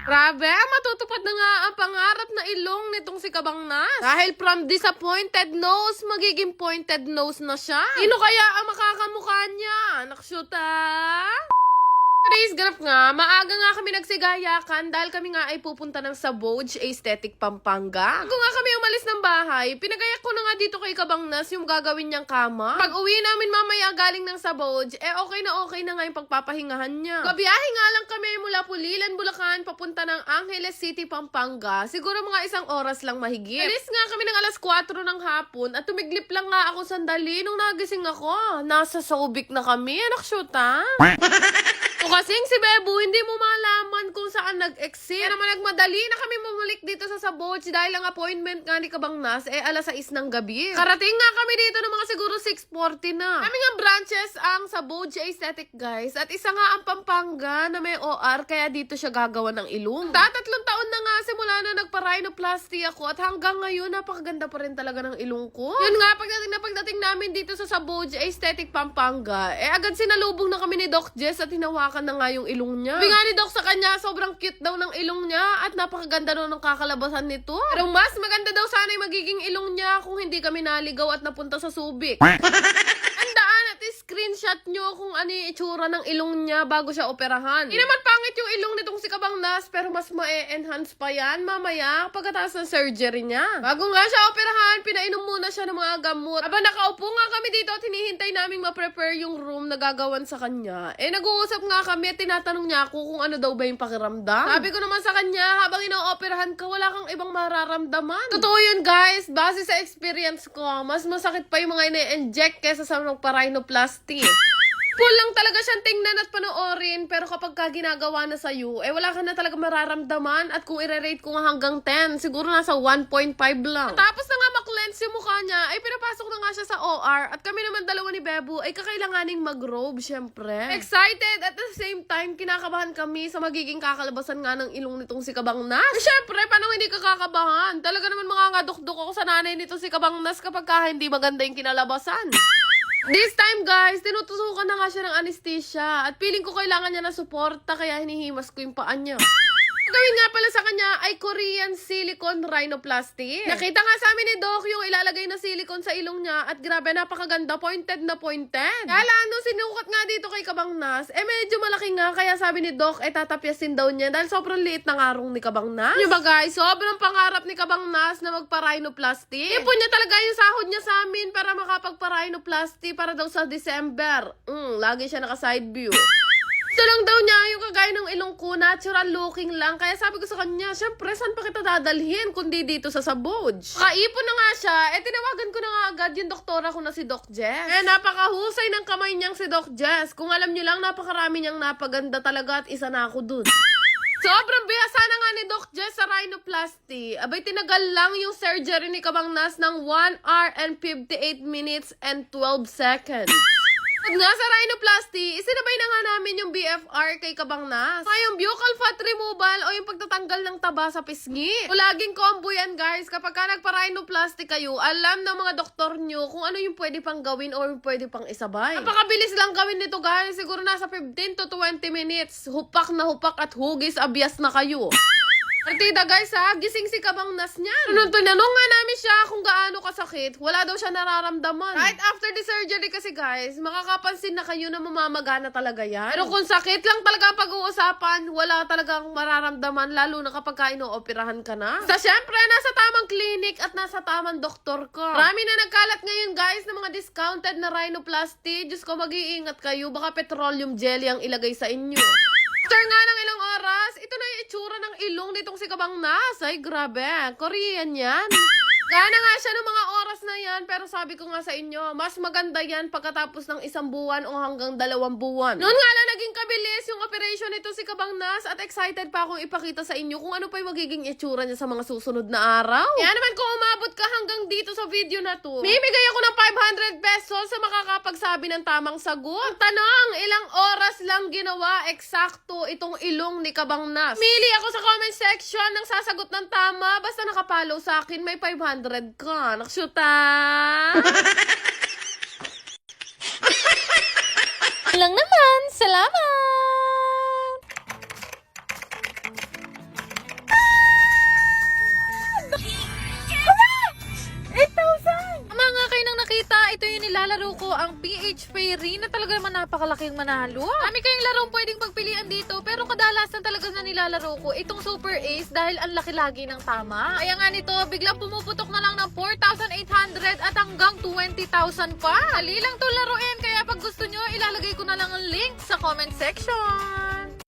Grabe, matutupad na nga ang pangarap na ilong nitong si Kabang Nas. Dahil from disappointed nose, magiging pointed nose na siya. Sino kaya ang makakamukha niya? Nakshuta? Today's ganap nga, maaga nga kami nagsigayakan dahil kami nga ay pupunta ng Saboge Aesthetic Pampanga. Bago nga kami umalis ng bahay, pinagayak ko na nga dito kay Kabang Nas yung gagawin niyang kama. Pag uwi namin mamaya galing ng Saboge, okay na nga yung pagpapahingahan niya. Babiyahe nga lang kami mula Pulilan, Bulacan, papunta ng Angeles City, Pampanga. Siguro mga 1 oras lang mahigit. Alis nga kami ng alas 4 ng hapon at tumiglip lang nga ako sandali nung nagising ako. Nasa Subic na kami, anak shoot ha? O kasing si Bebo, hindi mo malaman kung saan nag-exit. Kaya naman nagmadali na kami bumalik dito sa Saboge dahil ang appointment nga ni Kabang Nas alas 6 ng gabi. Karating nga kami dito ng mga siguro 6:40 na. Kami nga branches ang Saboge Aesthetic guys at isa nga ang Pampanga na may OR kaya dito siya gagawa ng ilong. 3 taon na nga simula na nagpa-rhinoplasty ako at hanggang ngayon napakaganda pa rin talaga ng ilong ko. Yun nga, pagdating namin dito sa Saboge Aesthetic Pampanga, agad sinalubong na kami ni Doc Jess at hinawakan na nga yung ilong niya. Sabi nga ni Doc sa kanya, sobrang cute daw ng ilong niya at napakaganda daw ng kakalabasan nito. Pero mas maganda daw sana yung magiging ilong niya kung hindi kami naligaw at napunta sa Subic. Andaan at screenshot nyo kung ano yung itsura ng ilong niya bago siya operahan. Hindi naman pangit yung ilong nitong si Kabang Nas pero mas ma-enhance pa yan mamaya pagkatapos ng surgery niya. Bago nga siya operahan, pinainom muna siya ng mga gamot. Aba, nakaupo nga kami dito at hinihintay naming ma-prepare yung room na gagawan sa kanya. Nag-uusap nga kami at tinatanong niya ako kung ano daw ba yung pakiramdam. Sabi ko naman sa kanya, habang ino-operahan ka, wala kang ibang mararamdaman. Totoo yun guys, base sa experience ko, mas masakit pa yung mga ina-inject kesa sa magpa-rhinoplasty. Full lang talaga siyang tingnan at panoorin, pero kapag ka ginagawa na sa'yo, wala ka na talaga mararamdaman at kung i-rate ko nga hanggang 10, siguro nasa 1.5 lang. Tapos na nga maklens yung mukha niya, pinapasok na nga siya sa OR at kami naman dalawa ni Bebo ay kakailanganing mag-robe, syempre. Excited at the same time, kinakabahan kami sa magiging kakalabasan nga ng ilong nitong si Kabang Nas. Syempre, paano hindi ka kakabahan? Talaga naman mga ngadukduk ako sa nanay nito si Kabang Nas kapag ka hindi maganda yung kinalabasan. This time guys, tinutusukan na nga siya ng anesthesia at feeling ko kailangan niya na suporta kaya hinihimas ko yung paan niya. Gawin nga pala sa kanya ay Korean silicone rhinoplasty. Nakita nga sa amin ni Doc yung ilalagay na silicone sa ilong niya at grabe napakaganda, pointed na pointed. Kaya nung sinukat nga dito kay Kabang Nas, medyo malaki nga kaya sabi ni Doc tatapyasin daw niya dahil sobrang liit ng arong ni Kabang Nas. Yung ba guys, sobrang pangarap ni Kabang Nas na magpa-rhinoplasty. Ipon niya talaga yung sahod niya sa amin para makapagpa-rhinoplasty para daw sa December. Lagi siya naka-side view. Gusto lang daw niya yung kagaya ng ilong ko, natural looking lang. Kaya sabi ko sa kanya, syempre, saan pa kita dadalhin kundi dito sa Saboge? Kaipon na nga siya, tinawagan ko na nga agad yung doktora ko na si Doc Jess. Napakahusay ng kamay niyang si Doc Jess. Kung alam niyo lang, napakarami niyang napaganda talaga at isa na ako dun. Sobrang bihasa na nga ni Doc Jess sa rhinoplasty. Abay, tinagal lang yung surgery ni Kabang Nas ng 1 hour and 58 minutes and 12 seconds. At nga sa rhinoplasty, isinabay na nga namin yung BFR kay Kabang Nas. Yung buccal fat removal o yung pagtatanggal ng taba sa pisngi. O laging combo yan guys. Kapag ka nagpa-rhinoplasty kayo, alam ng mga doktor nyo kung ano yung pwede pang gawin o yung pwede pang isabay. Napakabilis lang gawin nito guys. Siguro nasa 15 to 20 minutes. Hupak na hupak at hugis abyas na kayo. Partida guys ha, gising si Kabang Nas niyan. Tinanong nga namin siya kung gaano kasakit. Wala daw siya nararamdaman. Right after the surgery kasi guys, makakapansin na kayo na mamamagana talaga yan. Pero kung sakit lang talaga pag-uusapan, wala talagang mararamdaman lalo na kapag ino-operahan ka na. Sa syempre, nasa tamang clinic at nasa tamang doktor ka. Marami na nagkalat ngayon guys ng mga discounted na rhinoplasty. Diyos ko, mag-iingat kayo. Baka petroleum jelly ang ilagay sa inyo. After nga ng ilang oras, ito na yung itsura ng ilong nitong si Kabang Nas. Ay, grabe. Korean yan. Gana nga siya ng mga oras na yan, pero sabi ko nga sa inyo, mas maganda yan pagkatapos ng 1 buwan o hanggang 2 buwan. Noon nga lang naging kabilis yung operation nito si Kabang Nas at excited pa akong ipakita sa inyo kung ano pa yung magiging itsura niya sa mga susunod na araw. Kaya naman kung umabot ka hanggang dito sa video na to, bibigay ako ng 500 pesos sa makakapagsabi ng tamang sagot. Tanong, ilang oras lang ginawa eksakto itong ilong ni Kabang Nas? Mili ako sa comment section ng sasagot ng tama, basta nakapollow sa akin, may 500 ka. Nakshuta! lang naman. Salamat! nilalaro ko ang PH Fairy na talaga naman napakalaking manalo. Dami kayong larong pwedeng pagpilian dito pero kadalasan talaga na nilalaro ko itong Super Ace dahil ang laki lagi ng tama. Kaya nga nito, biglang pumuputok na lang ng 4,800 at hanggang 20,000 pa. Dali lang to laruin kaya pag gusto nyo, ilalagay ko na lang ang link sa comment section.